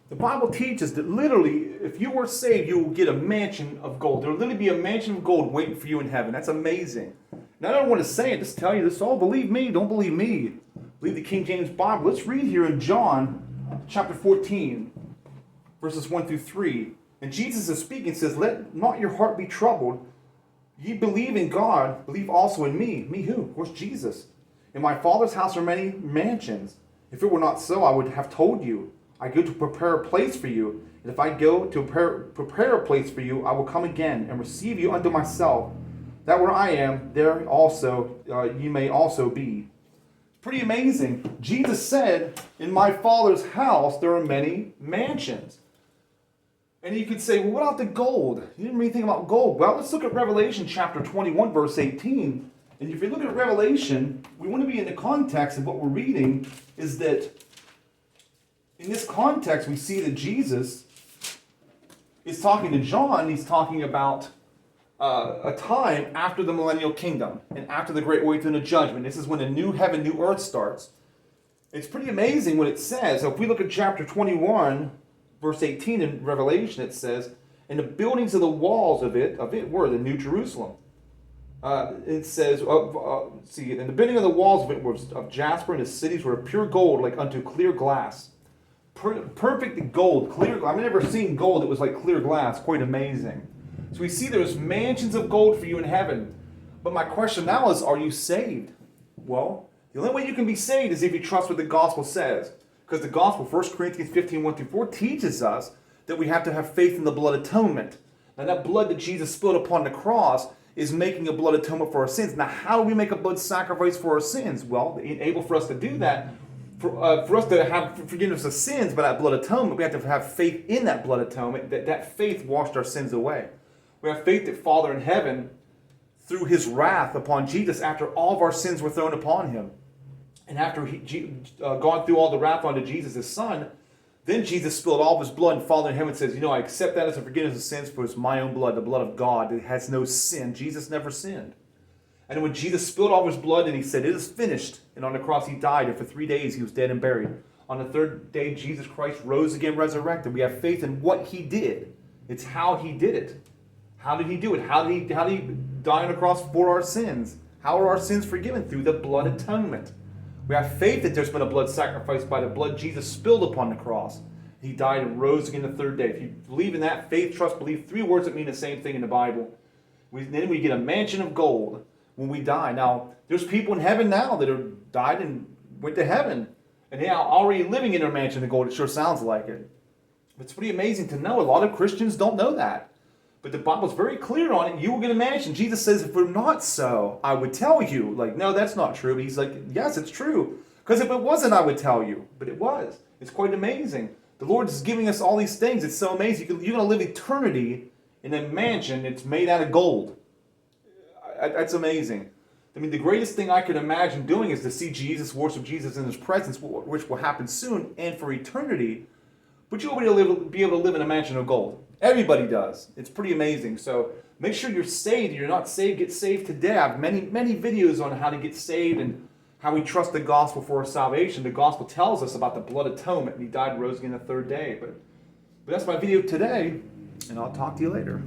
The Bible teaches that literally, if you were saved, you will get a mansion of gold. There will literally be a mansion of gold waiting for you in heaven. That's amazing. Now, I don't want to say it, just tell you this. Oh, believe me, don't believe me. Believe the King James Bible. Let's read here in John chapter 14, verses 1 through 3. And Jesus is speaking, says, "Let not your heart be troubled. Ye believe in God, believe also in me." Me who? Of course, Jesus. "In my Father's house are many mansions. If it were not so, I would have told you. I go to prepare a place for you. And if I go to prepare a place for you, I will come again and receive you unto myself, that where I am, there also you may also be." Pretty amazing. Jesus said, "In my Father's house there are many mansions." And you could say, well, what about the gold? You didn't really think about gold. Well, let's look at Revelation chapter 21, verse 18. And if you look at Revelation, we want to be in the context of what we're reading, is that in this context, we see that Jesus is talking to John. He's talking about a time after the millennial kingdom and after the great awakening of judgment. This is when a new heaven, new earth starts. It's pretty amazing what it says. So if we look at chapter 21, verse 18 in Revelation, it says, "And the buildings of the walls of it were the New Jerusalem." It says, and the building of the walls of it was of jasper, and the cities were of pure gold, like unto clear glass. Perfect gold, clear. I've never seen gold that was like clear glass. Quite amazing. So we see there's mansions of gold for you in heaven. But my question now is, are you saved? Well, the only way you can be saved is if you trust what the gospel says. Because the gospel, 1 Corinthians 15, 1 through 4, teaches us that we have to have faith in the blood atonement. Now that blood that Jesus spilled upon the cross is making a blood atonement for our sins. Now how do we make a blood sacrifice for our sins? Well, able for us to do that, for us to have forgiveness of sins by that blood atonement, we have to have faith in that blood atonement, that faith washed our sins away. We have faith that Father in heaven, through his wrath upon Jesus, after all of our sins were thrown upon him, and after he gone through all the wrath onto Jesus, his son, then Jesus spilled all of his blood, and Father in heaven says, I accept that as a forgiveness of sins, for it's my own blood, the blood of God that has no sin. Jesus never sinned. And when Jesus spilled all of his blood and he said, "It is finished," and on the cross he died, and for 3 days he was dead and buried. On the third day, Jesus Christ rose again, resurrected. We have faith in what he did. It's how he did it. How did he do it? How did he die on the cross for our sins? How are our sins forgiven? Through the blood atonement. We have faith that there's been a blood sacrifice by the blood Jesus spilled upon the cross. He died and rose again the third day. If you believe in that, faith, trust, believe, 3 words that mean the same thing in the Bible. Then we get a mansion of gold when we die. Now, there's people in heaven now that have died and went to heaven. And they are already living in their mansion of gold. It sure sounds like it. It's pretty amazing to know. A lot of Christians don't know that. But the Bible's very clear on it. You will get a mansion. Jesus says, if we're not so, I would tell you. Like, no, that's not true. But he's like, yes, it's true. Because if it wasn't, I would tell you. But it was. It's quite amazing. The Lord is giving us all these things. It's so amazing. You're going to live eternity in a mansion. It's made out of gold. That's amazing. I mean, the greatest thing I could imagine doing is to see Jesus, worship Jesus in his presence, which will happen soon and for eternity. But you'll be able to live in a mansion of gold. Everybody does. It's pretty amazing. So make sure you're saved. If you're not saved, get saved today. I have many videos on how to get saved and how we trust the gospel for our salvation. The gospel tells us about the blood atonement, and he died and rose again the third day. But that's my video today, and I'll talk to you later.